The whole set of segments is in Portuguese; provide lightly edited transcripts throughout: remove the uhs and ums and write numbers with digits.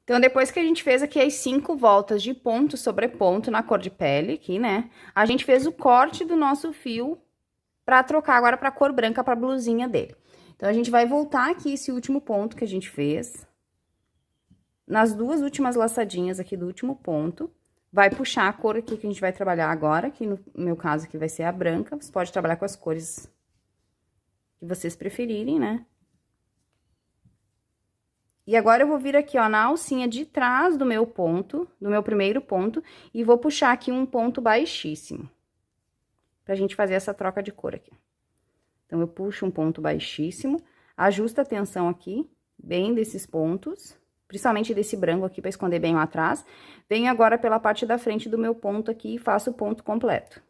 Então, depois que a gente fez aqui as 5 voltas de ponto sobre ponto na cor de pele, aqui, né? A gente fez o corte do nosso fio pra trocar agora pra cor branca, pra blusinha dele. Então, a gente vai voltar aqui esse último ponto que a gente fez. Nas duas últimas laçadinhas aqui do último ponto. Vai puxar a cor aqui que a gente vai trabalhar agora, que no meu caso aqui vai ser a branca. Você pode trabalhar com as cores que vocês preferirem, né? E agora, eu vou vir aqui, ó, na alcinha de trás do meu ponto, do meu primeiro ponto, e vou puxar aqui um ponto baixíssimo. Pra gente fazer essa troca de cor aqui. Então, eu puxo um ponto baixíssimo, ajusto a tensão aqui, bem desses pontos, principalmente desse branco aqui, pra esconder bem lá atrás. Venho agora pela parte da frente do meu ponto aqui e faço o ponto completo.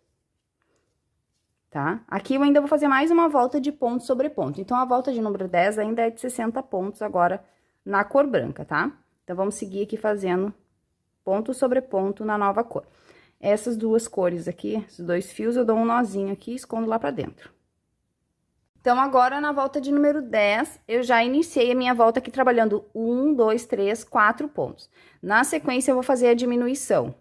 Tá? Aqui eu ainda vou fazer mais uma volta de ponto sobre ponto. Então, a volta de número 10 ainda é de 60 pontos agora na cor branca, tá? Então, vamos seguir aqui fazendo ponto sobre ponto na nova cor. Essas duas cores aqui, esses dois fios, eu dou um nozinho aqui e escondo lá pra dentro. Então, agora, na volta de número 10, eu já iniciei a minha volta aqui trabalhando 1, 2, 3, 4 pontos. Na sequência, eu vou fazer a diminuição.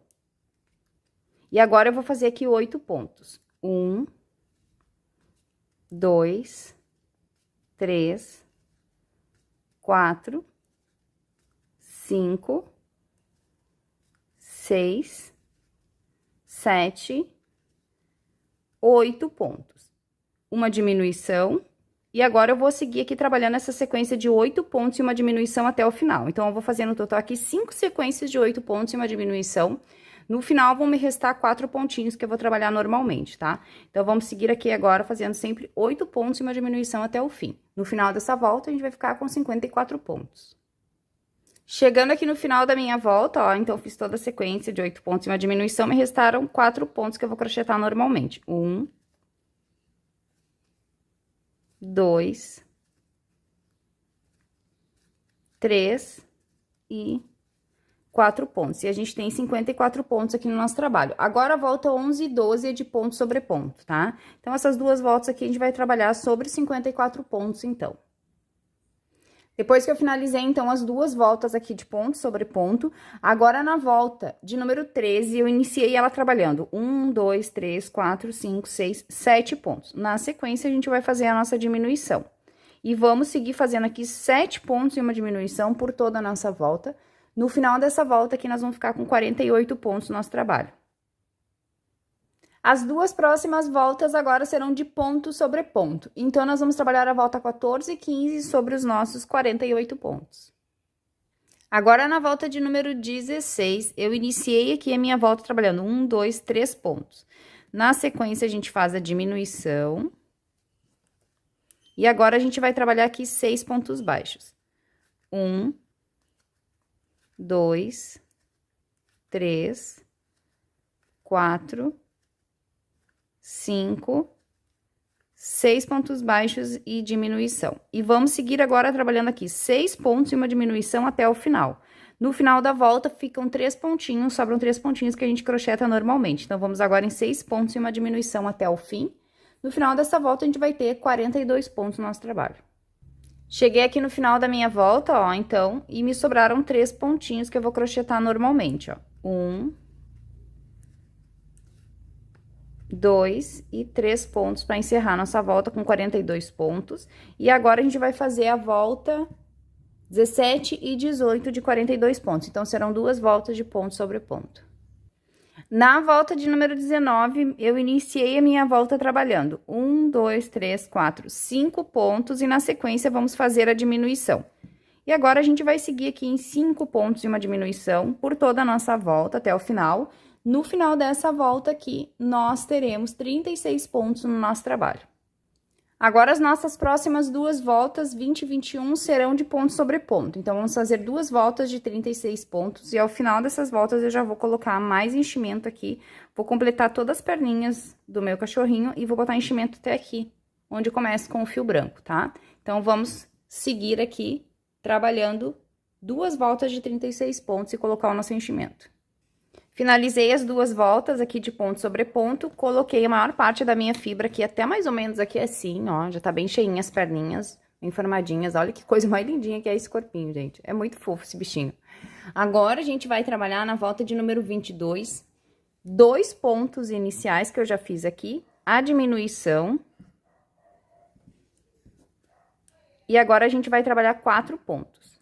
E agora, eu vou fazer aqui 8 pontos. 1, 2, 3, 4, 5, 6, 7, 8 pontos. Uma diminuição, e agora eu vou seguir aqui trabalhando essa sequência de 8 pontos e uma diminuição até o final. Então, eu vou fazer no total aqui 5 sequências de 8 pontos e uma diminuição. No final, vão me restar 4 pontinhos que eu vou trabalhar normalmente, tá? Então, vamos seguir aqui agora fazendo sempre 8 pontos e uma diminuição até o fim. No final dessa volta, a gente vai ficar com 54 pontos. Chegando aqui no final da minha volta, ó, então, eu fiz toda a sequência de 8 pontos e uma diminuição, me restaram 4 pontos que eu vou crochetar normalmente. 1, 2, 3 e 4 pontos. E a gente tem 54 pontos aqui no nosso trabalho. Agora, a volta 11 e 12 é de ponto sobre ponto, tá? Então, essas duas voltas aqui, a gente vai trabalhar sobre 54 pontos, então. Depois que eu finalizei, então, as duas voltas aqui de ponto sobre ponto, agora na volta de número 13, eu iniciei ela trabalhando 1, 2, 3, 4, 5, 6, 7 pontos. Na sequência, a gente vai fazer a nossa diminuição. E vamos seguir fazendo aqui 7 pontos e uma diminuição por toda a nossa volta. No final dessa volta aqui, nós vamos ficar com 48 pontos no nosso trabalho. As duas próximas voltas agora serão de ponto sobre ponto. Então, nós vamos trabalhar a volta 14 e 15 sobre os nossos 48 pontos. Agora, na volta de número 16, eu iniciei aqui a minha volta trabalhando 1, 2, 3 pontos. Na sequência, a gente faz a diminuição. E agora, a gente vai trabalhar aqui 6 pontos baixos. 1, 2, 3, 4, 5, 6 pontos baixos e diminuição. E vamos seguir agora trabalhando aqui 6 pontos e uma diminuição até o final. No final da volta, ficam 3 pontinhos, sobram 3 pontinhos que a gente crocheta normalmente. Então, vamos agora em 6 pontos e uma diminuição até o fim. No final dessa volta, a gente vai ter 42 pontos no nosso trabalho. Cheguei aqui no final da minha volta, ó, então, e me sobraram 3 pontinhos que eu vou crochetar normalmente, ó. 1, 2 e 3 pontos para encerrar nossa volta com 42 pontos. E agora, a gente vai fazer a volta 17 e 18 de 42 pontos. Então, serão 2 voltas de ponto sobre ponto. Na volta de número 19, eu iniciei a minha volta trabalhando 1, 2, 3, 4, 5 pontos e na sequência vamos fazer a diminuição. E agora, a gente vai seguir aqui em 5 pontos e uma diminuição por toda a nossa volta até o final. No final dessa volta aqui, nós teremos 36 pontos no nosso trabalho. Agora, as nossas próximas duas voltas, 20 e 21, serão de ponto sobre ponto. Então, vamos fazer 2 voltas de 36 pontos. E ao final dessas voltas, eu já vou colocar mais enchimento aqui. Vou completar todas as perninhas do meu cachorrinho e vou botar enchimento até aqui, onde começa com o fio branco, tá? Então, vamos seguir aqui, trabalhando 2 voltas de 36 pontos e colocar o nosso enchimento. Finalizei as 2 voltas aqui de ponto sobre ponto, coloquei a maior parte da minha fibra aqui, até mais ou menos aqui assim, ó, já tá bem cheinha as perninhas, bem formadinhas, olha que coisa mais lindinha que é esse corpinho, gente, é muito fofo esse bichinho. Agora, a gente vai trabalhar na volta de número 22, 2 pontos iniciais que eu já fiz aqui, a diminuição. E agora, a gente vai trabalhar 4 pontos.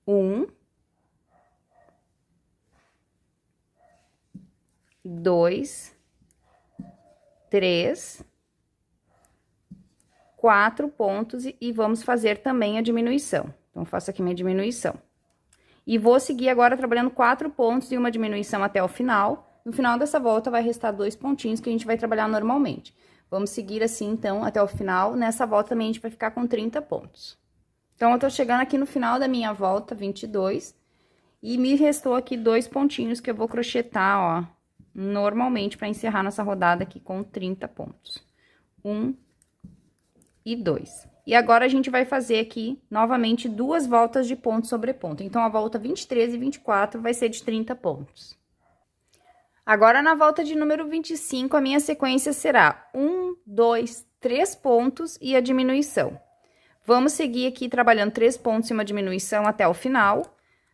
Um, dois, três, 4 pontos e vamos fazer também a diminuição. Então, faço aqui minha diminuição. E vou seguir agora trabalhando 4 pontos e uma diminuição até o final. No final dessa volta, vai restar 2 pontinhos que a gente vai trabalhar normalmente. Vamos seguir assim, então, até o final. Nessa volta também, a gente vai ficar com 30 pontos. Então, eu tô chegando aqui no final da minha volta, 22. E me restou aqui 2 pontinhos que eu vou crochetar, ó, normalmente, para encerrar nossa rodada aqui com 30 pontos. 1 e 2. E agora, a gente vai fazer aqui, novamente, 2 voltas de ponto sobre ponto. Então, a volta 23 e 24 vai ser de 30 pontos. Agora, na volta de número 25, a minha sequência será 1, 2, 3 pontos e a diminuição. Vamos seguir aqui trabalhando 3 pontos e uma diminuição até o final.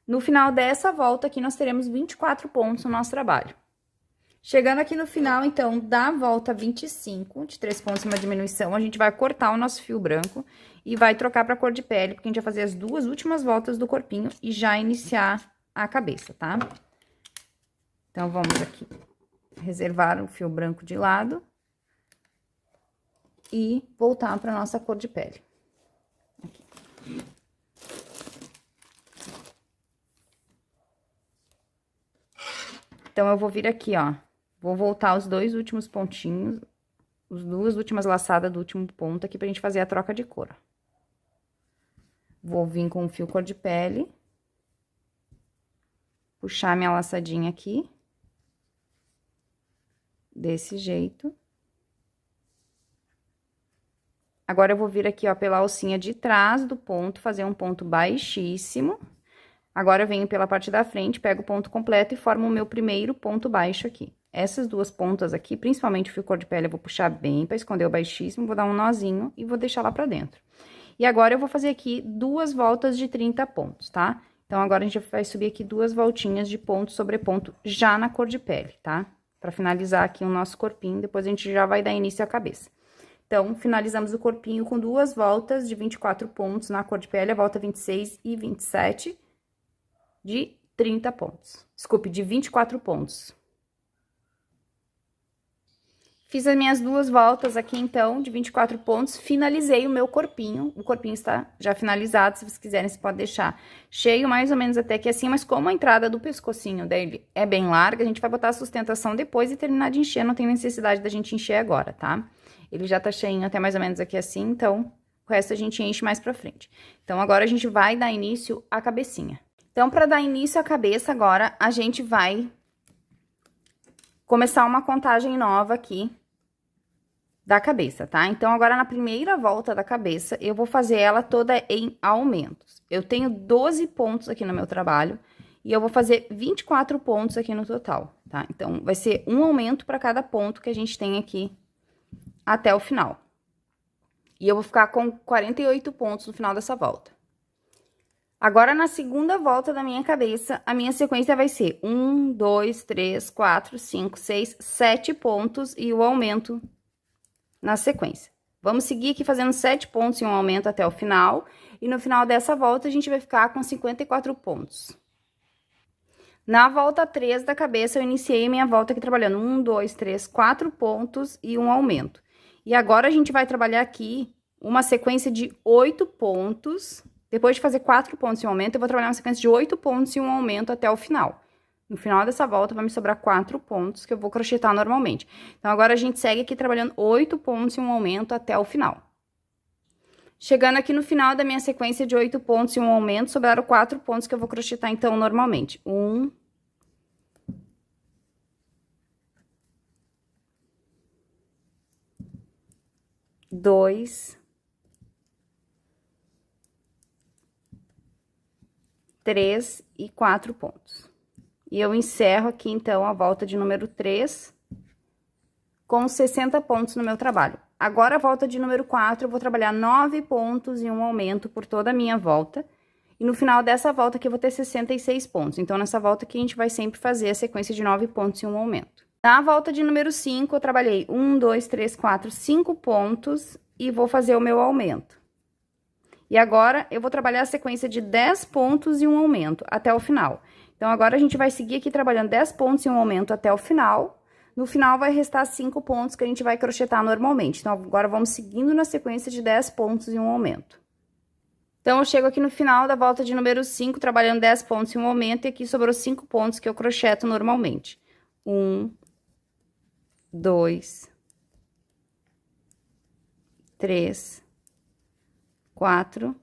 No final dessa volta aqui, nós teremos 24 pontos no nosso trabalho. Chegando aqui no final, então, da volta 25, de 3 pontos e uma diminuição, a gente vai cortar o nosso fio branco e vai trocar para cor de pele, porque a gente vai fazer as 2 últimas voltas do corpinho e já iniciar a cabeça, tá? Então, vamos aqui reservar o fio branco de lado e voltar para nossa cor de pele. Aqui. Então, eu vou vir aqui, ó, vou voltar os 2 últimos pontinhos, as 2 últimas laçadas do último ponto aqui pra gente fazer a troca de cor. Vou vir com o fio cor de pele, puxar minha laçadinha aqui, desse jeito. Agora, eu vou vir aqui, ó, pela alcinha de trás do ponto, fazer um ponto baixíssimo. Agora, eu venho pela parte da frente, pego o ponto completo e formo o meu primeiro ponto baixo aqui. Essas 2 pontas aqui, principalmente o fio cor de pele, eu vou puxar bem pra esconder o baixíssimo, vou dar um nozinho e vou deixar lá pra dentro. E agora, eu vou fazer aqui 2 voltas de 30 pontos, tá? Então, agora, a gente vai subir aqui 2 voltinhas de ponto sobre ponto já na cor de pele, tá? Pra finalizar aqui o nosso corpinho, depois a gente já vai dar início à cabeça. Então, finalizamos o corpinho com 2 voltas de 24 pontos na cor de pele, a volta 26 e 27 de 30 pontos. Desculpe, de 24 pontos. Fiz as minhas 2 voltas aqui, então, de 24 pontos, finalizei o meu corpinho. O corpinho está já finalizado, se vocês quiserem, você pode deixar cheio, mais ou menos até aqui assim, mas como a entrada do pescocinho dele é bem larga, a gente vai botar a sustentação depois e terminar de encher, não tem necessidade da gente encher agora, tá? Ele já tá cheinho até mais ou menos aqui assim, então, o resto a gente enche mais pra frente. Então, agora a gente vai dar início à cabecinha. Então, pra dar início à cabeça, agora, a gente vai começar uma contagem nova aqui da cabeça, tá? Então, agora, na primeira volta da cabeça, eu vou fazer ela toda em aumentos. Eu tenho 12 pontos aqui no meu trabalho e eu vou fazer 24 pontos aqui no total, tá? Então, vai ser um aumento para cada ponto que a gente tem aqui até o final. E eu vou ficar com 48 pontos no final dessa volta. Agora, na segunda volta da minha cabeça, a minha sequência vai ser 1, 2, 3, 4, 5, 6, 7 pontos e o aumento na sequência. Vamos seguir aqui fazendo 7 pontos e um aumento até o final. E no final dessa volta, a gente vai ficar com 54 pontos. Na volta 3 da cabeça, eu iniciei minha volta aqui trabalhando 1, 2, 3, 4 pontos e um aumento. E agora, a gente vai trabalhar aqui uma sequência de 8 pontos. Depois de fazer 4 pontos e um aumento, eu vou trabalhar uma sequência de 8 pontos e um aumento até o final. No final dessa volta, vai me sobrar 4 pontos que eu vou crochetar normalmente. Então, agora a gente segue aqui trabalhando 8 pontos e um aumento até o final. Chegando aqui no final da minha sequência de 8 pontos e um aumento, sobraram 4 pontos que eu vou crochetar, então, normalmente. 1... 2... 3 e 4 pontos. E eu encerro aqui, então, a volta de número 3 com 60 pontos no meu trabalho. Agora, a volta de número 4, eu vou trabalhar 9 pontos e um aumento por toda a minha volta. E no final dessa volta aqui, eu vou ter 66 pontos. Então, nessa volta aqui, a gente vai sempre fazer a sequência de 9 pontos e um aumento. Na volta de número 5, eu trabalhei 1, 2, 3, 4, 5 pontos e vou fazer o meu aumento. E agora, eu vou trabalhar a sequência de 10 pontos e um aumento até o final. Então, agora a gente vai seguir aqui trabalhando 10 pontos e um aumento até o final. No final, vai restar 5 pontos que a gente vai crochetar normalmente. Então, agora vamos seguindo na sequência de 10 pontos e um aumento. Então, eu chego aqui no final da volta de número 5, trabalhando 10 pontos e um aumento, e aqui sobrou 5 pontos que eu crocheto normalmente. 1, 2, 3, 4,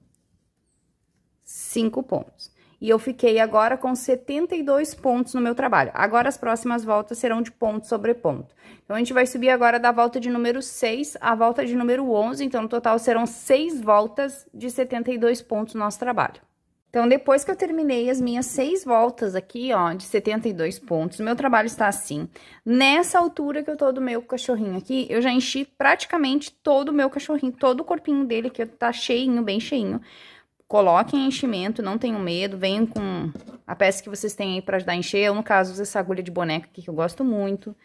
5 pontos. E eu fiquei agora com 72 pontos no meu trabalho. Agora, as próximas voltas serão de ponto sobre ponto. Então, a gente vai subir agora da volta de número 6 à volta de número 11. Então, no total, serão 6 voltas de 72 pontos no nosso trabalho. Então, depois que eu terminei as minhas 6 voltas aqui, ó, de 72 pontos, meu trabalho está assim. Nessa altura que eu tô do meu cachorrinho aqui, eu já enchi praticamente todo o meu cachorrinho, todo o corpinho dele, que tá cheinho, bem cheinho. Coloquem enchimento, não tenham medo, venham com a peça que vocês têm aí pra ajudar a encher. Eu, no caso, uso essa agulha de boneca aqui, que eu gosto muito.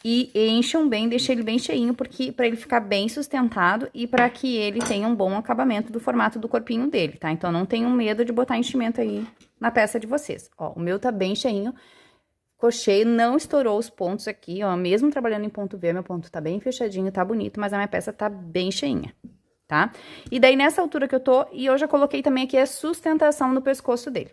E encham bem, deixem ele bem cheinho, porque pra ele ficar bem sustentado e pra que ele tenha um bom acabamento do formato do corpinho dele, tá? Então, não tenham medo de botar enchimento aí na peça de vocês. Ó, o meu tá bem cheinho, ficou cheio, não estourou os pontos aqui, ó. Mesmo trabalhando em ponto V, meu ponto tá bem fechadinho, tá bonito, mas a minha peça tá bem cheinha. Tá? E daí, nessa altura que eu tô, e eu já coloquei também aqui a sustentação no pescoço dele.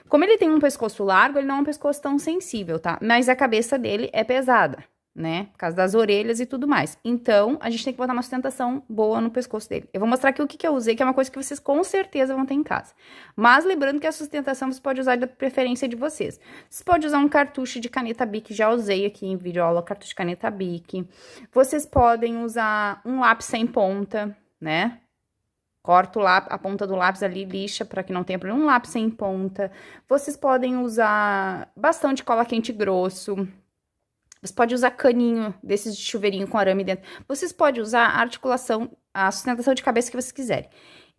Como ele tem um pescoço largo, ele não é um pescoço tão sensível, tá? Mas a cabeça dele é pesada, né? Por causa das orelhas e tudo mais. Então, a gente tem que botar uma sustentação boa no pescoço dele. Eu vou mostrar aqui o que eu usei, que é uma coisa que vocês com certeza vão ter em casa. Mas lembrando que a sustentação você pode usar da preferência de vocês. Você pode usar um cartucho de caneta Bic, já usei aqui em vídeo aula cartucho de caneta Bic. Vocês podem usar um lápis sem ponta, né? Corto a ponta do lápis ali, lixa, para que não tenha problema. Um lápis sem ponta. Vocês podem usar bastão de cola quente grosso. Você pode usar caninho desses de chuveirinho com arame dentro. Vocês podem usar a articulação, a sustentação de cabeça que vocês quiserem.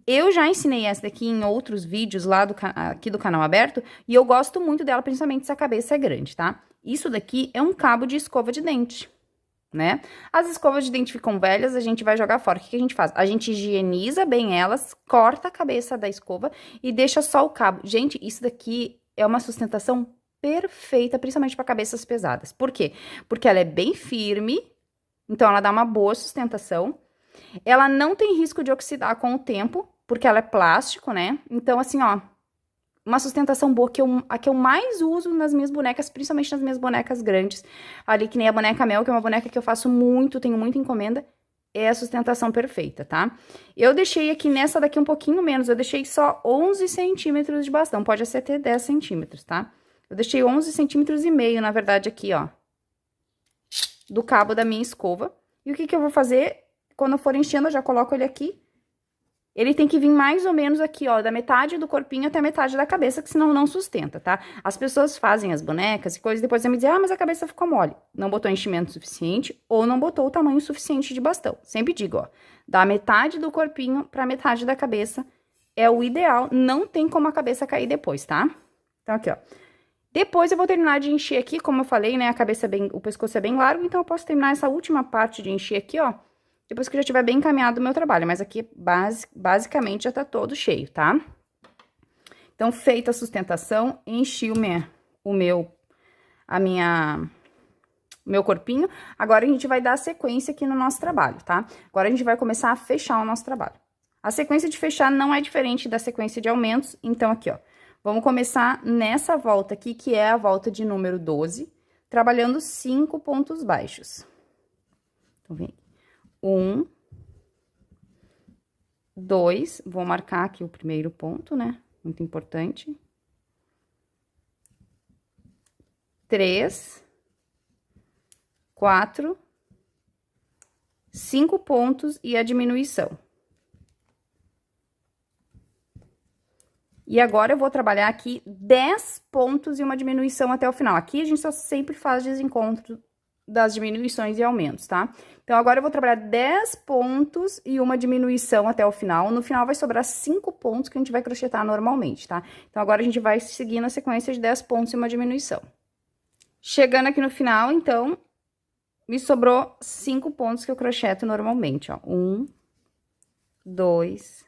Eu já ensinei essa daqui em outros vídeos lá aqui do canal aberto, e eu gosto muito dela, principalmente se a cabeça é grande, tá? Isso daqui é um cabo de escova de dente, né? As escovas de dente ficam velhas, a gente vai jogar fora. O que a gente faz? A gente higieniza bem elas, corta a cabeça da escova e deixa só o cabo. Gente, isso daqui é uma sustentação perfeita, principalmente para cabeças pesadas. Por quê? Porque ela é bem firme, então ela dá uma boa sustentação. Ela não tem risco de oxidar com o tempo, porque ela é plástico, né? Então, assim, ó, uma sustentação boa, a que eu mais uso nas minhas bonecas, principalmente nas minhas bonecas grandes. Ali, que nem a boneca Mel, que é uma boneca que eu faço muito, tenho muita encomenda, é a sustentação perfeita, tá? Eu deixei aqui nessa daqui um pouquinho menos, eu deixei só 11 centímetros de bastão, pode ser até 10 centímetros, tá? Eu deixei 11 centímetros e meio, na verdade, aqui, ó, do cabo da minha escova. E o que eu vou fazer? Quando eu for enchendo, eu já coloco ele aqui. Ele tem que vir mais ou menos aqui, ó, da metade do corpinho até a metade da cabeça, que senão não sustenta, tá? As pessoas fazem as bonecas e coisas, e depois vão me dizer, ah, mas a cabeça ficou mole. Não botou enchimento suficiente ou não botou o tamanho suficiente de bastão. Sempre digo, ó, da metade do corpinho pra metade da cabeça é o ideal, não tem como a cabeça cair depois, tá? Então, aqui, ó. Depois eu vou terminar de encher aqui, como eu falei, né, o pescoço é bem largo, então eu posso terminar essa última parte de encher aqui, ó, depois que eu já tiver bem encaminhado o meu trabalho, mas aqui, basicamente, já tá todo cheio, tá? Então, feita a sustentação, enchi o meu corpinho, agora a gente vai dar sequência aqui no nosso trabalho, tá? Agora a gente vai começar a fechar o nosso trabalho. A sequência de fechar não é diferente da sequência de aumentos, então aqui, ó, vamos começar nessa volta aqui, que é a volta de número 12, trabalhando 5 pontos baixos. Então, vem aqui. 1, 2, vou marcar aqui o primeiro ponto, né? Muito importante. 3, 4, 5 pontos e a diminuição. E agora eu vou trabalhar aqui 10 pontos e uma diminuição até o final. Aqui a gente só sempre faz desencontro das diminuições e aumentos, tá? Então, agora eu vou trabalhar 10 pontos e uma diminuição até o final. No final vai sobrar 5 pontos que a gente vai crochetar normalmente, tá? Então, agora a gente vai seguir na sequência de 10 pontos e uma diminuição. Chegando aqui no final, então, me sobrou 5 pontos que eu crocheto normalmente, ó. 1, 2,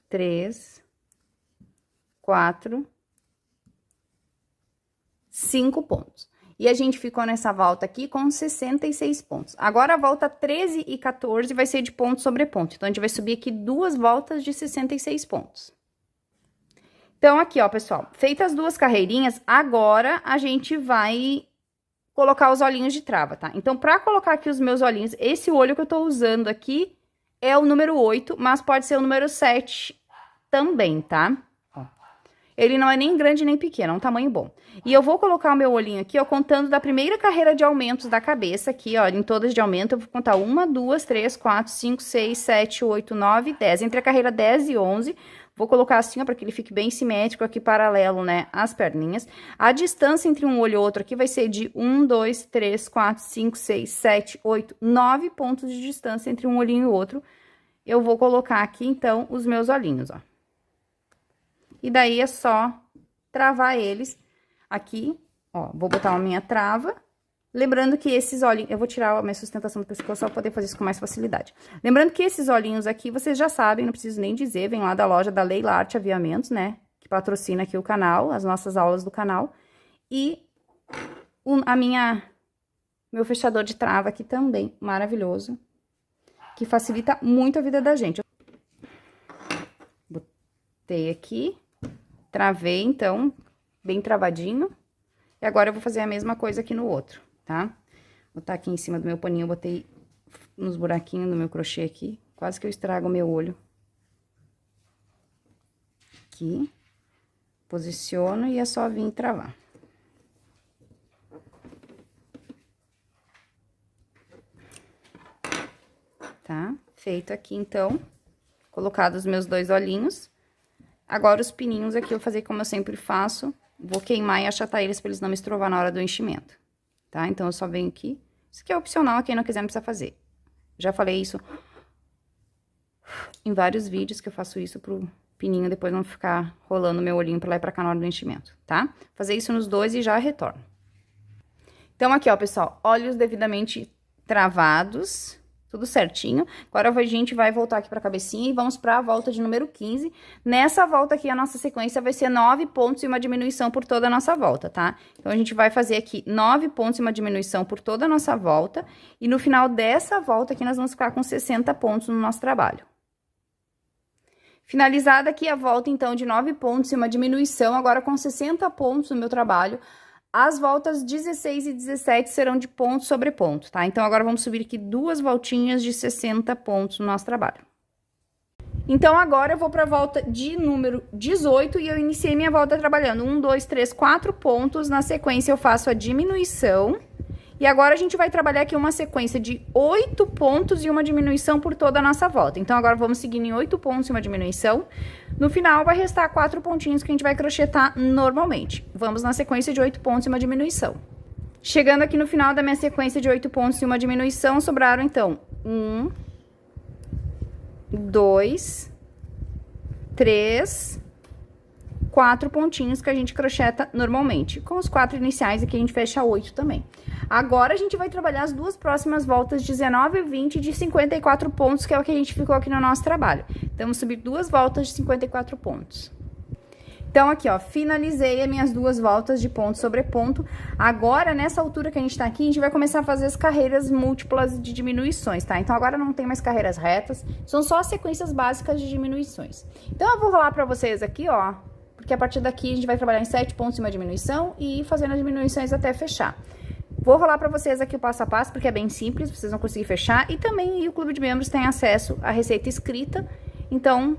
3, 4, 5 pontos. E a gente ficou nessa volta aqui com 66 pontos. Agora, a volta 13 e 14 vai ser de ponto sobre ponto. Então, a gente vai subir aqui 2 voltas de 66 pontos. Então, aqui, ó, pessoal, feitas as 2 carreirinhas, agora a gente vai colocar os olhinhos de trava, tá? Então, pra colocar aqui os meus olhinhos, esse olho que eu tô usando aqui é o número 8, mas pode ser o número 7 também, tá? Ele não é nem grande nem pequeno, é um tamanho bom. E eu vou colocar o meu olhinho aqui, ó, contando da primeira carreira de aumentos da cabeça aqui, ó, em todas de aumento, eu vou contar 1, 2, 3, 4, 5, 6, 7, 8, 9, 10. Entre a carreira 10 e 11, vou colocar assim, ó, para que ele fique bem simétrico aqui, paralelo, né, às perninhas. A distância entre um olho e outro aqui vai ser de 1, 2, 3, 4, 5, 6, 7, 8, 9 pontos de distância entre um olhinho e o outro. Eu vou colocar aqui, então, os meus olhinhos, ó. E daí é só travar eles aqui, ó, vou botar a minha trava. Lembrando que esses olhinhos, eu vou tirar a minha sustentação do pescoço só pra poder fazer isso com mais facilidade. Lembrando que esses olhinhos aqui, vocês já sabem, não preciso nem dizer, vem lá da loja da Leila Arte Aviamentos, né? Que patrocina aqui o canal, as nossas aulas do canal. E meu fechador de trava aqui também, maravilhoso, que facilita muito a vida da gente. Botei aqui. Travei, então, bem travadinho. E agora eu vou fazer a mesma coisa aqui no outro, tá? Vou botar aqui em cima do meu paninho, eu botei nos buraquinhos do meu crochê aqui. Quase que eu estrago o meu olho. Aqui. Posiciono e é só vir travar. Tá? Feito aqui, então, colocados os meus 2 olhinhos. Agora, os pininhos aqui, eu vou fazer como eu sempre faço. Vou queimar e achatar eles pra eles não me estrovar na hora do enchimento, tá? Então, eu só venho aqui. Isso aqui é opcional, quem não quiser não precisa fazer. Já falei isso em vários vídeos, que eu faço isso pro pininho depois não ficar rolando meu olhinho pra lá e pra cá na hora do enchimento, tá? Fazer isso nos 2 e já retorno. Então, aqui, ó, pessoal, olhos devidamente travados. Tudo certinho. Agora, a gente vai voltar aqui pra cabecinha e vamos pra volta de número 15. Nessa volta aqui, a nossa sequência vai ser 9 pontos e uma diminuição por toda a nossa volta, tá? Então, a gente vai fazer aqui 9 pontos e uma diminuição por toda a nossa volta. E no final dessa volta aqui, nós vamos ficar com 60 pontos no nosso trabalho. Finalizada aqui a volta, então, de 9 pontos e uma diminuição, agora com 60 pontos no meu trabalho. As voltas 16 e 17 serão de ponto sobre ponto, tá? Então, agora vamos subir aqui 2 voltinhas de 60 pontos no nosso trabalho. Então, agora eu vou pra volta de número 18 e eu iniciei minha volta trabalhando 1, 2, 3, 4 pontos. Na sequência, eu faço a diminuição. E agora, a gente vai trabalhar aqui uma sequência de 8 pontos e uma diminuição por toda a nossa volta. Então, agora vamos seguindo em 8 pontos e uma diminuição. No final, vai restar 4 pontinhos que a gente vai crochetar normalmente. Vamos na sequência de 8 pontos e uma diminuição. Chegando aqui no final da minha sequência de 8 pontos e uma diminuição, sobraram, então, 1, 2, 3, 4 pontinhos que a gente crocheta normalmente. Com os 4 iniciais aqui, a gente fecha 8 também. Agora, a gente vai trabalhar as 2 próximas voltas, 19 e 20, de 54 pontos, que é o que a gente ficou aqui no nosso trabalho. Então, vamos subir 2 voltas de 54 pontos. Então, aqui, ó, finalizei as minhas 2 voltas de ponto sobre ponto. Agora, nessa altura que a gente tá aqui, a gente vai começar a fazer as carreiras múltiplas de diminuições, tá? Então, agora não tem mais carreiras retas, são só as sequências básicas de diminuições. Então, eu vou rolar pra vocês aqui, ó, porque a partir daqui a gente vai trabalhar em 7 pontos em uma diminuição e ir fazendo as diminuições até fechar. Vou rolar pra vocês aqui o passo a passo, porque é bem simples, vocês vão conseguir fechar. E também o Clube de Membros tem acesso à receita escrita, então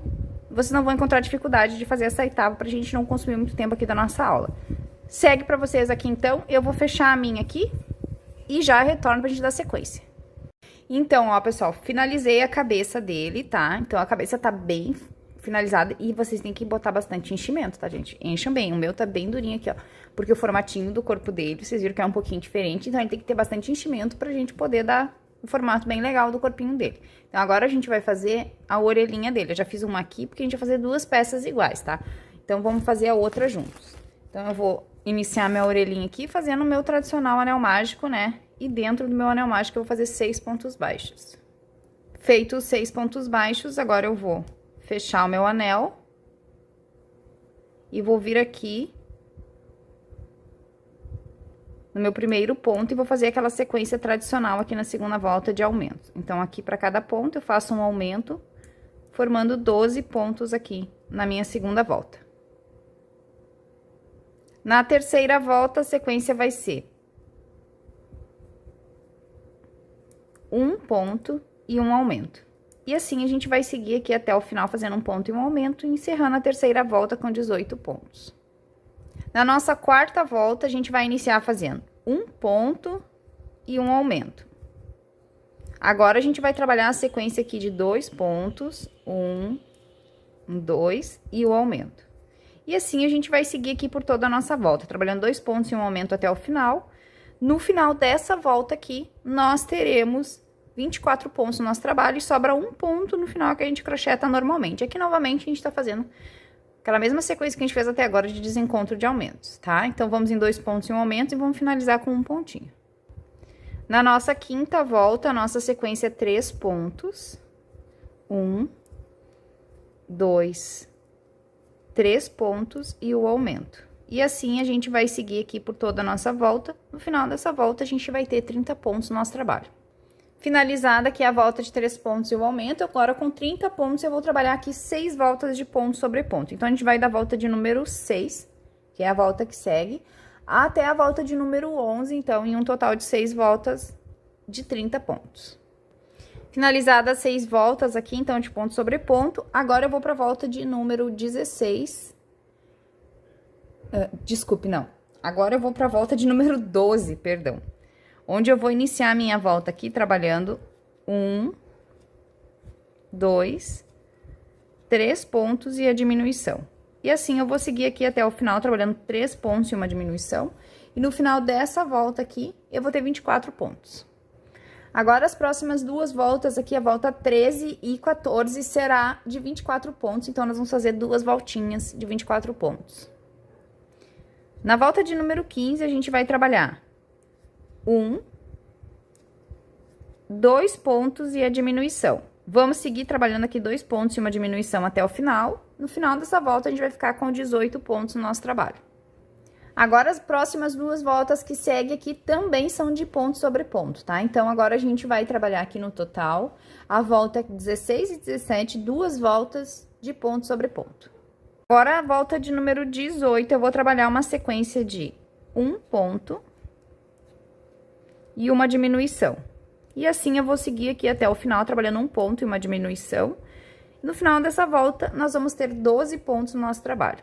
vocês não vão encontrar dificuldade de fazer essa etapa pra gente não consumir muito tempo aqui da nossa aula. Segue pra vocês aqui então, eu vou fechar a minha aqui e já retorno pra gente dar sequência. Então, ó, pessoal, finalizei a cabeça dele, tá? Então, a cabeça tá bem finalizada. E vocês têm que botar bastante enchimento, tá, gente? Encham bem. O meu tá bem durinho aqui, ó. Porque o formatinho do corpo dele, vocês viram que é um pouquinho diferente. Então, ele tem que ter bastante enchimento pra gente poder dar um formato bem legal do corpinho dele. Então, agora a gente vai fazer a orelhinha dele. Eu já fiz uma aqui, porque a gente vai fazer duas peças iguais, tá? Então, vamos fazer a outra juntos. Então, eu vou iniciar minha orelhinha aqui, fazendo o meu tradicional anel mágico, né? E dentro do meu anel mágico, eu vou fazer 6 pontos baixos. Feito os 6 pontos baixos, agora eu vou fechar o meu anel. E vou vir aqui no meu primeiro ponto e vou fazer aquela sequência tradicional aqui na segunda volta de aumento. Então, aqui para cada ponto, eu faço um aumento, formando 12 pontos aqui na minha segunda volta. Na terceira volta, a sequência vai ser um ponto e um aumento. E assim, a gente vai seguir aqui até o final, fazendo um ponto e um aumento, e encerrando a terceira volta com 18 pontos. Na nossa quarta volta, a gente vai iniciar fazendo um ponto e um aumento. Agora, a gente vai trabalhar a sequência aqui de 2 pontos, 1, 2 e o aumento. E assim, a gente vai seguir aqui por toda a nossa volta, trabalhando 2 pontos e um aumento até o final. No final dessa volta aqui, nós teremos 24 pontos no nosso trabalho e sobra um ponto no final que a gente crocheta normalmente. Aqui, novamente, a gente tá fazendo aquela mesma sequência que a gente fez até agora de desencontro de aumentos, tá? Então, vamos em 2 pontos e um aumento e vamos finalizar com um pontinho. Na nossa quinta volta, a nossa sequência é 3 pontos. 1, 2, 3 pontos e o aumento. E assim, a gente vai seguir aqui por toda a nossa volta. No final dessa volta, a gente vai ter 30 pontos no nosso trabalho. Finalizada aqui a volta de 3 pontos e o aumento, agora com 30 pontos eu vou trabalhar aqui 6 voltas de ponto sobre ponto. Então, a gente vai da volta de número 6, que é a volta que segue, até a volta de número 11, então, em um total de 6 voltas de 30 pontos. Finalizadas 6 voltas aqui, então, de ponto sobre ponto, agora eu vou pra volta de número 16. Desculpe, não. Agora eu vou pra volta de número 12, perdão. Onde eu vou iniciar a minha volta aqui, trabalhando 1, 2, 3 pontos e a diminuição. E assim, eu vou seguir aqui até o final, trabalhando 3 pontos e uma diminuição. E no final dessa volta aqui, eu vou ter 24 pontos. Agora, as próximas duas voltas aqui, a volta 13 e 14, será de 24 pontos. Então, nós vamos fazer duas voltinhas de 24 pontos. Na volta de número 15, a gente vai trabalhar 1, 2 pontos e a diminuição. Vamos seguir trabalhando aqui 2 pontos e uma diminuição até o final. No final dessa volta, a gente vai ficar com 18 pontos no nosso trabalho. Agora, as próximas duas voltas que seguem aqui também são de ponto sobre ponto, tá? Então, agora a gente vai trabalhar aqui no total, a volta 16 e 17, duas voltas de ponto sobre ponto. Agora, a volta de número 18, eu vou trabalhar uma sequência de um ponto e uma diminuição. E assim, eu vou seguir aqui até o final, trabalhando um ponto e uma diminuição. No final dessa volta, nós vamos ter 12 pontos no nosso trabalho.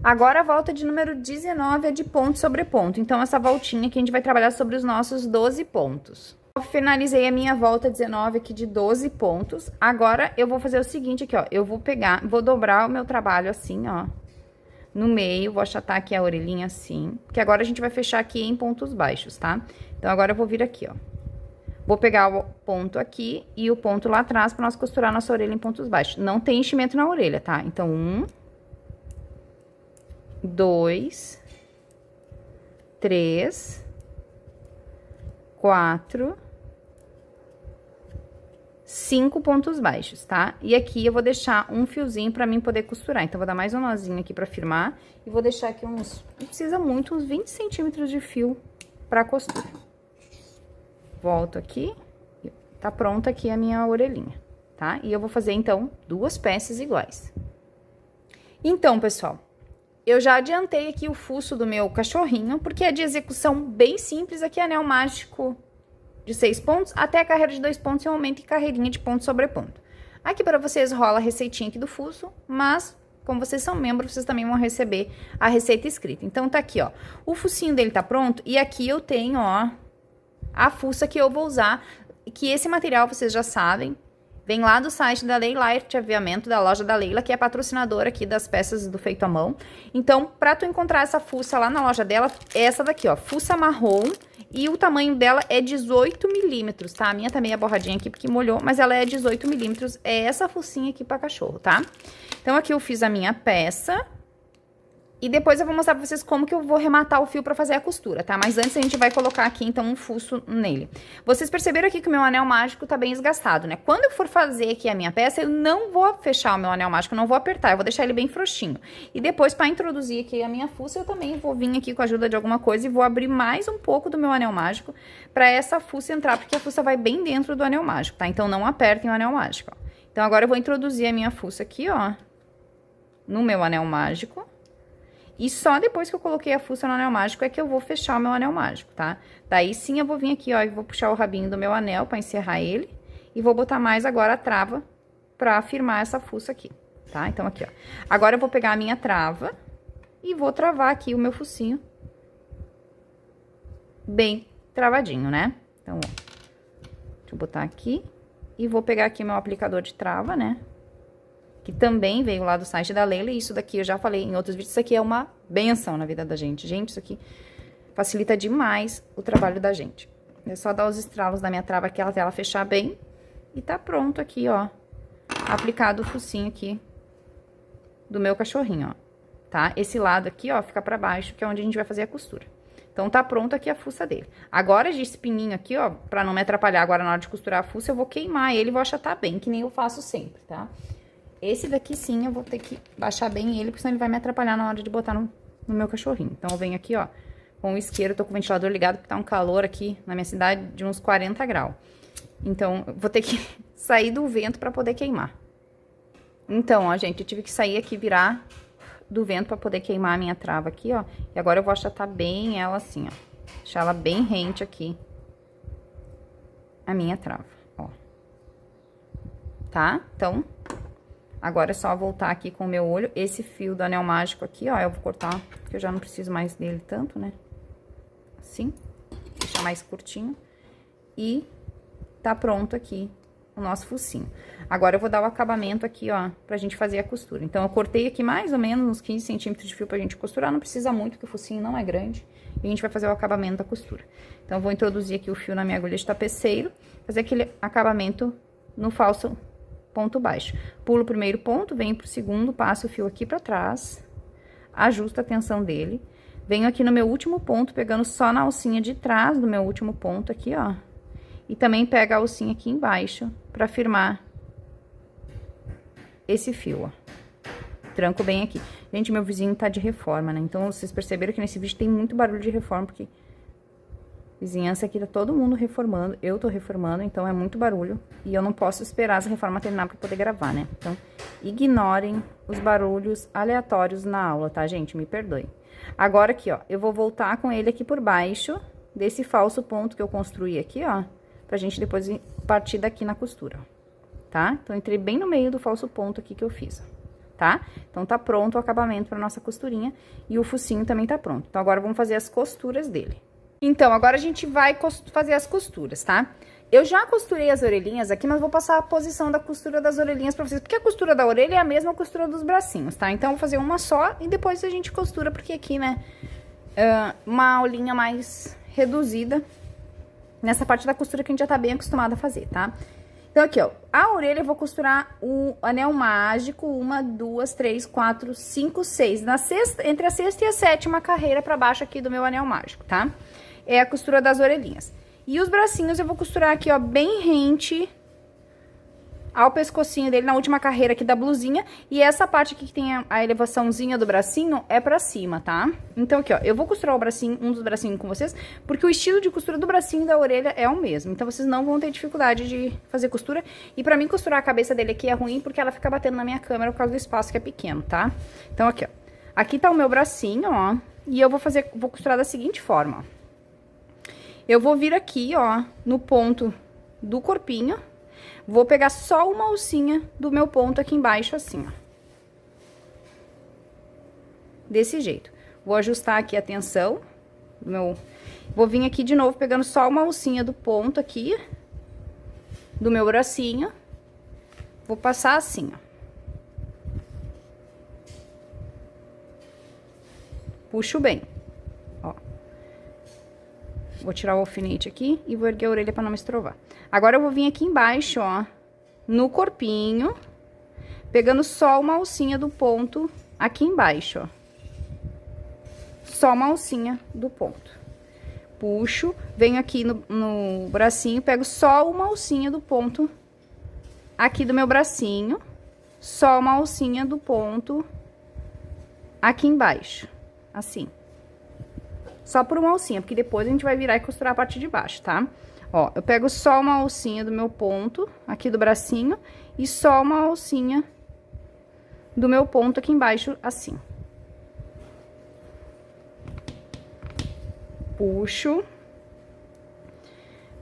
Agora, a volta de número 19 é de ponto sobre ponto. Então, essa voltinha aqui, a gente vai trabalhar sobre os nossos 12 pontos. Eu finalizei a minha volta 19 aqui de 12 pontos. Agora, eu vou fazer o seguinte aqui, ó. Eu vou pegar, vou dobrar o meu trabalho assim, ó. No meio, vou achatar aqui a orelhinha assim. Porque agora a gente vai fechar aqui em pontos baixos, tá? Então, agora eu vou vir aqui, ó. Vou pegar o ponto aqui e o ponto lá atrás pra nós costurar nossa orelha em pontos baixos. Não tem enchimento na orelha, tá? Então, 1, 2, 3, 4, 5 pontos baixos, tá? E aqui eu vou deixar um fiozinho pra mim poder costurar. Então, vou dar mais um nozinho aqui pra firmar e vou deixar aqui uns, não precisa muito, uns 20 centímetros de fio pra costura. Volto aqui, tá pronta aqui a minha orelhinha, tá? E eu vou fazer, então, duas peças iguais. Então, pessoal, eu já adiantei aqui o fuço do meu cachorrinho, porque é de execução bem simples, aqui é anel mágico de 6 pontos, até a carreira de 2 pontos e um aumento e carreirinha de ponto sobre ponto. Aqui para vocês rola a receitinha aqui do fuço, mas como vocês são membros, vocês também vão receber a receita escrita. Então, tá aqui, ó, o focinho dele tá pronto, e aqui eu tenho, ó, a fuça que eu vou usar, que esse material vocês já sabem, Vem lá do site da Leila Arte Aviamento, da loja da Leila, que é patrocinadora aqui das peças do Feito à Mão. Então, pra tu encontrar essa fuça lá na loja dela, é essa daqui, ó, fuça marrom. E o tamanho dela é 18 milímetros, tá? A minha tá meio borradinha aqui porque molhou, mas ela é 18 milímetros. É essa fucinha aqui pra cachorro, tá? Então, aqui eu fiz a minha peça. E depois eu vou mostrar pra vocês como que eu vou rematar o fio pra fazer a costura, tá? Mas antes a gente vai colocar aqui, então, um fuço nele. Vocês perceberam aqui que o meu anel mágico tá bem desgastado, né? Quando eu for fazer aqui a minha peça, eu não vou fechar o meu anel mágico, não vou apertar, eu vou deixar ele bem frouxinho. E depois, pra introduzir aqui a minha fuça, eu também vou vir aqui com a ajuda de alguma coisa e vou abrir mais um pouco do meu anel mágico pra essa fuça entrar, porque a fuça vai bem dentro do anel mágico, tá? Então, não apertem o anel mágico, ó. Então, agora eu vou introduzir a minha fuça aqui, ó, no meu anel mágico. E só depois que eu coloquei a fuça no anel mágico é que eu vou fechar o meu anel mágico, tá? Daí sim eu vou vir aqui, ó, e vou puxar o rabinho do meu anel pra encerrar ele. E vou botar mais agora a trava pra firmar essa fuça aqui, tá? Então, aqui, ó. Agora eu vou pegar a minha trava e vou travar aqui o meu focinho bem travadinho, né? Então, ó, deixa eu botar aqui. E vou pegar aqui meu aplicador de trava, né? Que também veio lá do site da Leila, e isso daqui eu já falei em outros vídeos, isso aqui é uma benção na vida da gente. Gente, isso aqui facilita demais o trabalho da gente. É só dar os estralos da minha trava aqui, até ela fechar bem, e tá pronto aqui, ó, aplicado o focinho aqui do meu cachorrinho, ó, tá? Esse lado aqui, ó, fica pra baixo, que é onde a gente vai fazer a costura. Então, tá pronto aqui a fuça dele. Agora, esse pininho aqui, ó, pra não me atrapalhar agora na hora de costurar a fuça, eu vou queimar ele e vou achatar bem, que nem eu faço sempre, tá? Esse daqui sim, eu vou ter que baixar bem ele, porque senão ele vai me atrapalhar na hora de botar no meu cachorrinho. Então, eu venho aqui, ó, com o isqueiro, tô com o ventilador ligado, porque tá um calor aqui na minha cidade de uns 40 graus. Então, eu vou ter que sair do vento pra poder queimar. Então, ó, gente, eu tive que sair aqui, virar do vento pra poder queimar a minha trava aqui, ó. E agora eu vou achatar bem ela assim, ó. Deixar ela bem rente aqui, a minha trava, ó. Tá? Então... agora é só voltar aqui com o meu olho. Esse fio do anel mágico aqui, ó, eu vou cortar, porque eu já não preciso mais dele tanto, né? Assim, deixar mais curtinho. E tá pronto aqui o nosso focinho. Agora eu vou dar o acabamento aqui, ó, pra gente fazer a costura. Então, eu cortei aqui mais ou menos uns 15 centímetros de fio pra gente costurar. Não precisa muito, porque o focinho não é grande. E a gente vai fazer o acabamento da costura. Então, eu vou introduzir aqui o fio na minha agulha de tapeceiro, fazer aquele acabamento no falso ponto baixo. Pulo o primeiro ponto, venho pro segundo, passo o fio aqui pra trás, ajusto a tensão dele, venho aqui no meu último ponto, pegando só na alcinha de trás do meu último ponto aqui, ó, e também pego a alcinha aqui embaixo pra firmar esse fio, ó. Tranco bem aqui. Gente, meu vizinho tá de reforma, né? Então, vocês perceberam que nesse vídeo tem muito barulho de reforma, porque vizinhança aqui tá todo mundo reformando, eu tô reformando, então é muito barulho. E eu não posso esperar essa reforma terminar pra poder gravar, né? Então, ignorem os barulhos aleatórios na aula, tá, gente? Me perdoem. Agora aqui, ó, eu vou voltar com ele aqui por baixo desse falso ponto que eu construí aqui, ó, pra gente depois partir daqui na costura, tá? Então, entrei bem no meio do falso ponto aqui que eu fiz, tá? Então, tá pronto o acabamento pra nossa costurinha e o focinho também tá pronto. Então, agora vamos fazer as costuras dele. Então, agora a gente vai fazer as costuras, tá? Eu já costurei as orelhinhas aqui, mas vou passar a posição da costura das orelhinhas pra vocês, porque a costura da orelha é a mesma costura dos bracinhos, tá? Então, eu vou fazer uma só e depois a gente costura, porque aqui, né, uma aulinha mais reduzida nessa parte da costura que a gente já tá bem acostumado a fazer, tá? Então, aqui, ó, a orelha eu vou costurar o anel mágico, 1, 2, 3, 4, 5, 6, entre a sexta e a sétima carreira pra baixo aqui do meu anel mágico, tá? É a costura das orelhinhas. E os bracinhos eu vou costurar aqui, ó, bem rente ao pescocinho dele, na última carreira aqui da blusinha. E essa parte aqui que tem a elevaçãozinha do bracinho é pra cima, tá? Então, aqui, ó, eu vou costurar o bracinho, um dos bracinhos com vocês, porque o estilo de costura do bracinho e da orelha é o mesmo. Então, vocês não vão ter dificuldade de fazer costura. E pra mim, costurar a cabeça dele aqui é ruim, porque ela fica batendo na minha câmera por causa do espaço que é pequeno, tá? Então, aqui, ó. Aqui tá o meu bracinho, ó. E eu vou costurar da seguinte forma, ó. Eu vou vir aqui, ó, no ponto do corpinho, vou pegar só uma alcinha do meu ponto aqui embaixo, assim, ó. Desse jeito. Vou ajustar aqui a tensão do meu... Vou vir aqui de novo pegando só uma alcinha do ponto aqui, do meu bracinho, vou passar assim, ó. Puxo bem, ó. Vou tirar o alfinete aqui e vou erguer a orelha pra não me estrovar. Agora, eu vou vir aqui embaixo, ó, no corpinho, pegando só uma alcinha do ponto aqui embaixo, ó. Só uma alcinha do ponto. Puxo, venho aqui no bracinho, pego só uma alcinha do ponto aqui do meu bracinho, só uma alcinha do ponto aqui embaixo, assim. Só por uma alcinha, porque depois a gente vai virar e costurar a parte de baixo, tá? Ó, eu pego só uma alcinha do meu ponto aqui do bracinho e só uma alcinha do meu ponto aqui embaixo, assim. Puxo,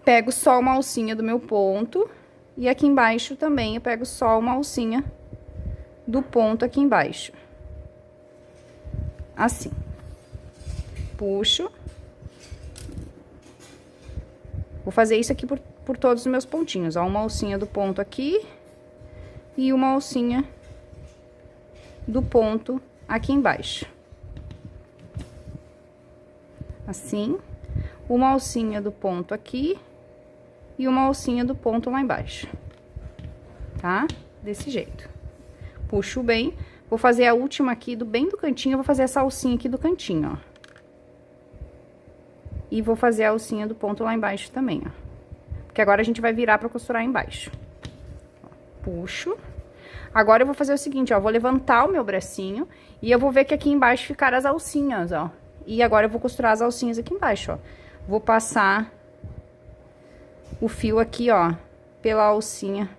pego só uma alcinha do meu ponto e aqui embaixo também eu pego só uma alcinha do ponto aqui embaixo. Assim. Puxo. Vou fazer isso aqui por todos os meus pontinhos, ó. Uma alcinha do ponto aqui e uma alcinha do ponto aqui embaixo. Assim, uma alcinha do ponto aqui e uma alcinha do ponto lá embaixo, tá? Desse jeito. Puxo bem, vou fazer a última aqui bem do cantinho, eu vou fazer essa alcinha aqui do cantinho, ó. E vou fazer a alcinha do ponto lá embaixo também, ó. Porque agora a gente vai virar pra costurar embaixo. Puxo. Agora eu vou fazer o seguinte, ó, vou levantar o meu bracinho e eu vou ver que aqui embaixo ficaram as alcinhas, ó. E agora eu vou costurar as alcinhas aqui embaixo, ó. Vou passar o fio aqui, ó, pela alcinha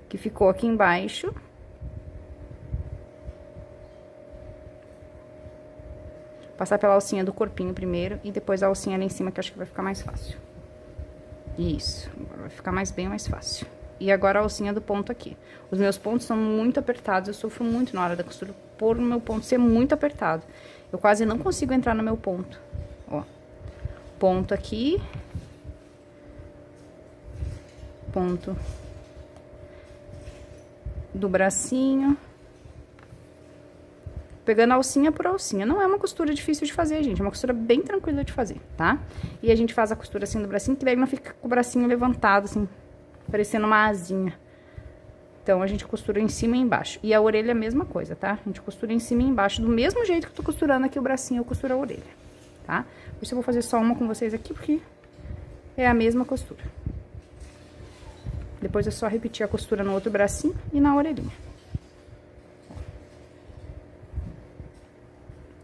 que ficou aqui embaixo. Passar pela alcinha do corpinho primeiro e depois a alcinha ali em cima, que eu acho que vai ficar mais fácil. Isso, agora vai ficar bem mais fácil. E agora a alcinha do ponto aqui. Os meus pontos são muito apertados, eu sofro muito na hora da costura por o meu ponto ser muito apertado. Eu quase não consigo entrar no meu ponto, ó. Ponto aqui. Ponto do bracinho. Pegando alcinha por alcinha. Não é uma costura difícil de fazer, gente. É uma costura bem tranquila de fazer, tá? E a gente faz a costura assim do bracinho, que daí não fica com o bracinho levantado, assim, parecendo uma asinha. Então, a gente costura em cima e embaixo. E a orelha é a mesma coisa, tá? A gente costura em cima e embaixo, do mesmo jeito que eu tô costurando aqui o bracinho, eu costuro a orelha, tá? Por isso eu vou fazer só uma com vocês aqui, porque é a mesma costura. Depois é só repetir a costura no outro bracinho e na orelhinha.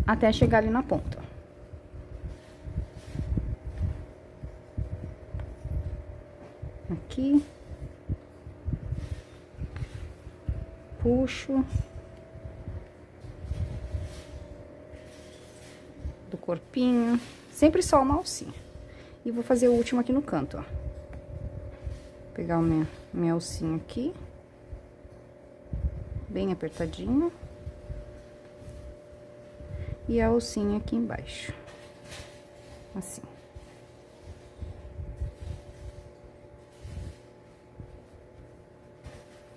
Até chegar ali na ponta, ó. Aqui. Puxo. Do corpinho. Sempre só uma alcinha. E vou fazer o último aqui no canto, ó. Pegar minha alcinha aqui. Bem apertadinho. E a alcinha aqui embaixo. Assim.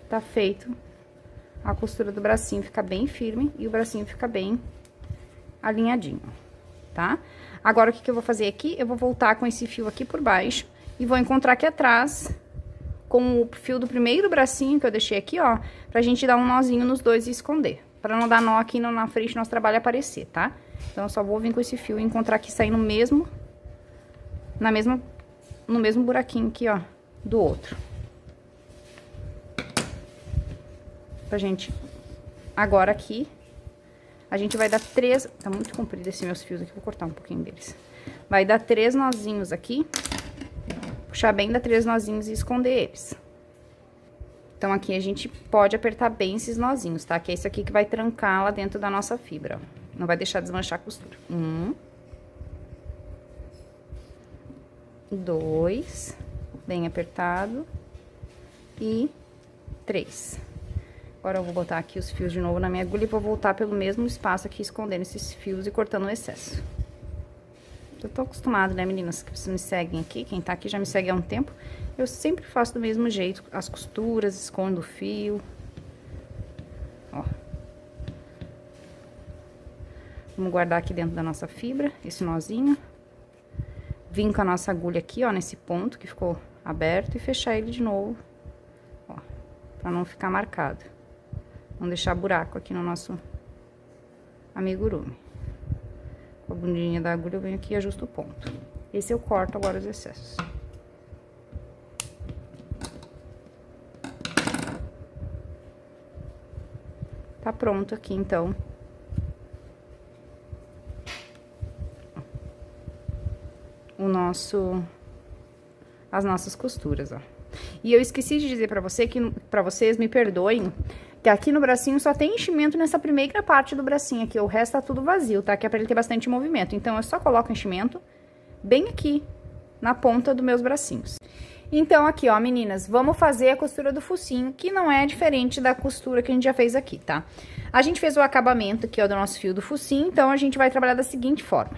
Tá feito. A costura do bracinho fica bem firme e o bracinho fica bem alinhadinho, tá? Agora, o que eu vou fazer aqui? Eu vou voltar com esse fio aqui por baixo e vou encontrar aqui atrás com o fio do primeiro bracinho que eu deixei aqui, ó, pra gente dar um nozinho nos dois e esconder. Pra não dar nó aqui na frente, nosso trabalho aparecer, tá? Então, eu só vou vir com esse fio e encontrar aqui, sair no mesmo buraquinho aqui, ó, do outro. Pra gente, agora aqui, a gente vai dar 3, tá muito comprido esses meus fios aqui, vou cortar um pouquinho deles. Vai dar 3 nozinhos aqui, puxar bem, dar 3 nozinhos e esconder eles. Então, aqui a gente pode apertar bem esses nozinhos, tá? Que é isso aqui que vai trancar lá dentro da nossa fibra, ó. Não vai deixar desmanchar a costura. 1, 2, bem apertado, e 3. Agora, eu vou botar aqui os fios de novo na minha agulha e vou voltar pelo mesmo espaço aqui, escondendo esses fios e cortando o excesso. Eu tô acostumada, né, meninas, que vocês me seguem aqui, quem tá aqui já me segue há um tempo. Eu sempre faço do mesmo jeito, as costuras, escondo o fio. Ó. Vamos guardar aqui dentro da nossa fibra, esse nozinho. Vim com a nossa agulha aqui, ó, nesse ponto que ficou aberto e fechar ele de novo, ó, pra não ficar marcado. Não deixar buraco aqui no nosso amigurumi. Com a bundinha da agulha eu venho aqui e ajusto o ponto. Esse eu corto agora os excessos. Tá pronto aqui, então. As nossas costuras, ó. E eu esqueci de dizer pra vocês, me perdoem, que aqui no bracinho só tem enchimento nessa primeira parte do bracinho aqui, o resto tá tudo vazio, tá? Que é pra ele ter bastante movimento. Então, eu só coloco enchimento bem aqui, na ponta dos meus bracinhos. Então, aqui, ó, meninas, vamos fazer a costura do focinho, que não é diferente da costura que a gente já fez aqui, tá? A gente fez o acabamento aqui, ó, do nosso fio do focinho, então a gente vai trabalhar da seguinte forma.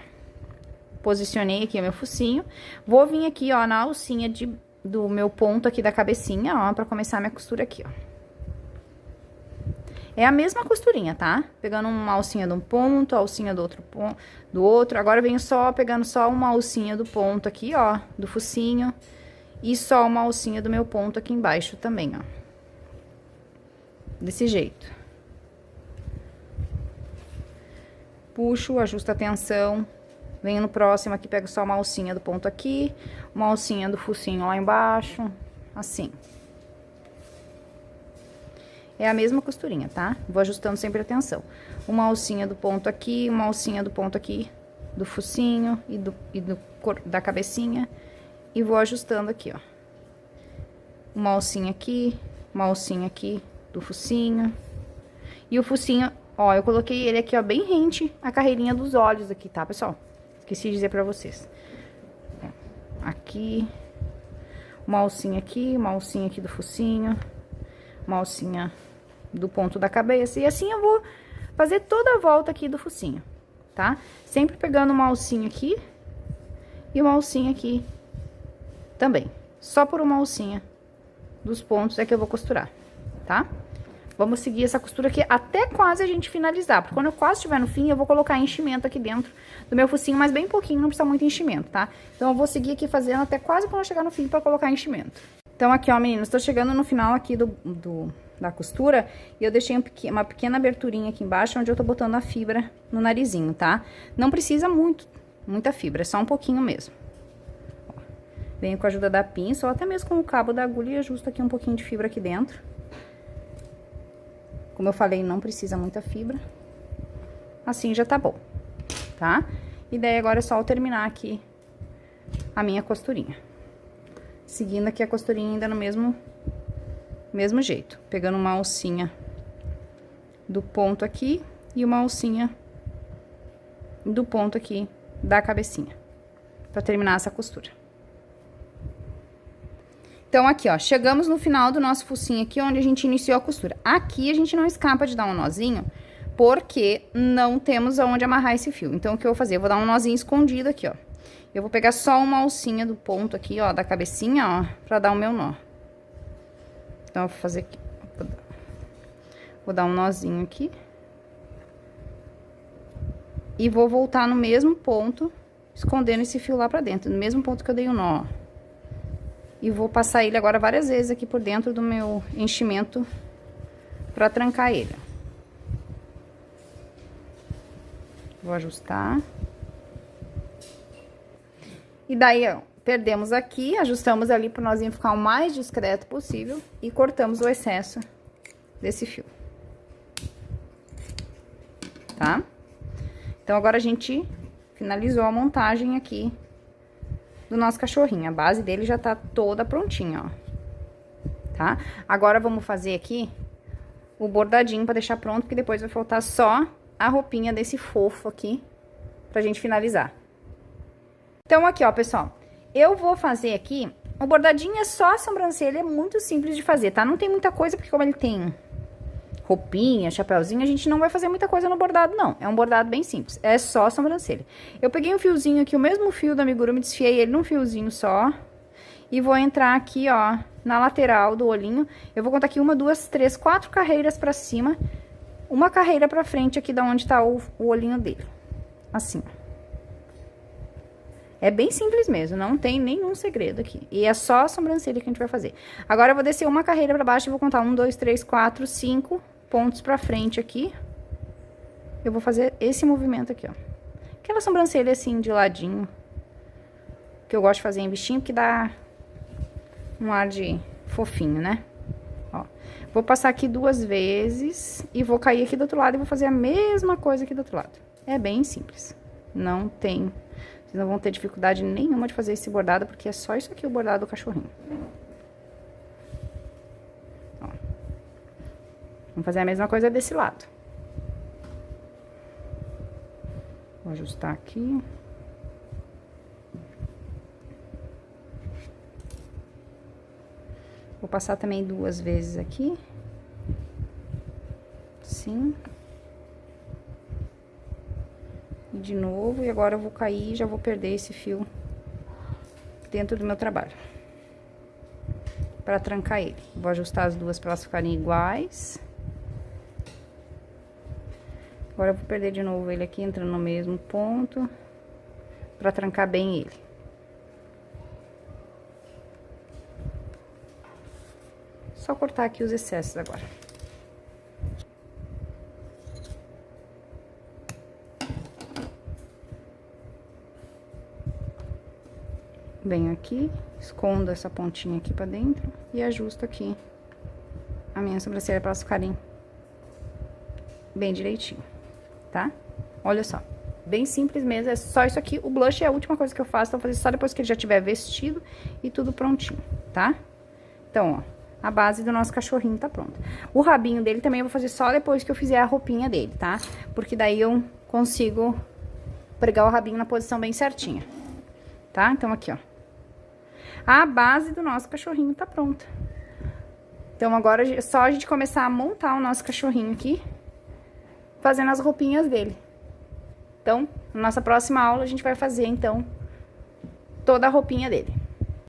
Posicionei aqui o meu focinho, vou vir aqui, ó, na alcinha do meu ponto aqui da cabecinha, ó, pra começar a minha costura aqui, ó. É a mesma costurinha, tá? Pegando uma alcinha de um ponto, alcinha do outro ponto, do outro. Agora eu venho só pegando só uma alcinha do ponto aqui, ó, do focinho. E só uma alcinha do meu ponto aqui embaixo também, ó. Desse jeito. Puxo, ajusto a tensão. Venho no próximo aqui, pego só uma alcinha do ponto aqui, uma alcinha do focinho lá embaixo, assim. É a mesma costurinha, tá? Vou ajustando sempre a tensão. Uma alcinha do ponto aqui, uma alcinha do ponto aqui do focinho da cabecinha. E vou ajustando aqui, ó. Uma alcinha aqui do focinho. E o focinho, ó, eu coloquei ele aqui, ó, bem rente à carreirinha dos olhos aqui, tá, pessoal? Esqueci de dizer pra vocês. Aqui. Uma alcinha aqui do focinho. Uma alcinha do ponto da cabeça. E assim eu vou fazer toda a volta aqui do focinho, tá? Sempre pegando uma alcinha aqui e uma alcinha aqui também. Só por uma alcinha dos pontos é que eu vou costurar, tá? Vamos seguir essa costura aqui até quase a gente finalizar, porque quando eu quase estiver no fim, eu vou colocar enchimento aqui dentro do meu focinho, mas bem pouquinho, não precisa muito enchimento, tá? Então, eu vou seguir aqui fazendo até quase quando eu chegar no fim pra colocar enchimento. Então, aqui, ó, meninas, tô chegando no final aqui da costura e eu deixei uma pequena aberturinha aqui embaixo, onde eu tô botando a fibra no narizinho, tá? Não precisa muita fibra, é só um pouquinho mesmo. Ó, venho com a ajuda da pinça ou até mesmo com o cabo da agulha e ajusto aqui um pouquinho de fibra aqui dentro. Como eu falei, não precisa muita fibra. Assim já tá bom, tá? E daí agora é só eu terminar aqui a minha costurinha. Seguindo aqui a costurinha ainda no mesmo jeito. Pegando uma alcinha do ponto aqui e uma alcinha do ponto aqui da cabecinha. Pra terminar essa costura. Então, aqui, ó, chegamos no final do nosso focinho aqui, onde a gente iniciou a costura. Aqui, a gente não escapa de dar um nozinho, porque não temos aonde amarrar esse fio. Então, o que eu vou fazer? Eu vou dar um nozinho escondido aqui, ó. Eu vou pegar só uma alcinha do ponto aqui, ó, da cabecinha, ó, pra dar o meu nó. Então, eu vou fazer aqui. Vou dar um nozinho aqui. E vou voltar no mesmo ponto, escondendo esse fio lá pra dentro, no mesmo ponto que eu dei o nó, ó. E vou passar ele agora várias vezes aqui por dentro do meu enchimento pra trancar ele. Vou ajustar. E daí, ó, perdemos aqui, ajustamos ali pro nozinho ficar o mais discreto possível e cortamos o excesso desse fio. Tá? Então, agora a gente finalizou a montagem aqui do nosso cachorrinho. A base dele já tá toda prontinha, ó. Tá? Agora, vamos fazer aqui o bordadinho pra deixar pronto, porque depois vai faltar só a roupinha desse fofo aqui pra gente finalizar. Então, aqui, ó, pessoal, eu vou fazer aqui, o bordadinho é só a sobrancelha, é muito simples de fazer, tá? Não tem muita coisa, porque como ele tem roupinha, chapéuzinho, a gente não vai fazer muita coisa no bordado, não. É um bordado bem simples, é só a sobrancelha. Eu peguei um fiozinho aqui, o mesmo fio da amigurumi, desfiei ele num fiozinho só. E vou entrar aqui, ó, na lateral do olhinho. Eu vou contar aqui 1, 2, 3, 4 carreiras pra cima. Uma carreira pra frente aqui da onde tá o olhinho dele. Assim, ó. É bem simples mesmo, não tem nenhum segredo aqui. E é só a sobrancelha que a gente vai fazer. Agora eu vou descer uma carreira pra baixo e vou contar 1, 2, 3, 4, 5 pontos pra frente aqui. Eu vou fazer esse movimento aqui, ó. Aquela sobrancelha assim, de ladinho. Que eu gosto de fazer em bichinho, que dá um ar de fofinho, né? Ó, vou passar aqui 2 vezes e vou cair aqui do outro lado e vou fazer a mesma coisa aqui do outro lado. É bem simples. Não tem... Vocês não vão ter dificuldade nenhuma de fazer esse bordado, porque é só isso aqui o bordado do cachorrinho. Ó. Vamos fazer a mesma coisa desse lado. Vou ajustar aqui. Vou passar também 2 vezes aqui. Assim. E de novo, e agora eu vou cair e já vou perder esse fio dentro do meu trabalho. Pra trancar ele. Vou ajustar as duas pra elas ficarem iguais. Agora eu vou perder de novo ele aqui, entrando no mesmo ponto. Pra trancar bem ele. Só cortar aqui os excessos agora. Venho aqui, escondo essa pontinha aqui pra dentro e ajusto aqui a minha sobrancelha pra elas ficarem bem direitinho, tá? Olha só, bem simples mesmo, é só isso aqui. O blush é a última coisa que eu faço, então vou fazer só depois que ele já tiver vestido e tudo prontinho, tá? Então, ó. A base do nosso cachorrinho tá pronta. O rabinho dele também eu vou fazer só depois que eu fizer a roupinha dele, tá? Porque daí eu consigo pregar o rabinho na posição bem certinha. Tá? Então, aqui, ó. A base do nosso cachorrinho tá pronta. Então, agora é só a gente começar a montar o nosso cachorrinho aqui, fazendo as roupinhas dele. Então, na nossa próxima aula, a gente vai fazer, então, toda a roupinha dele.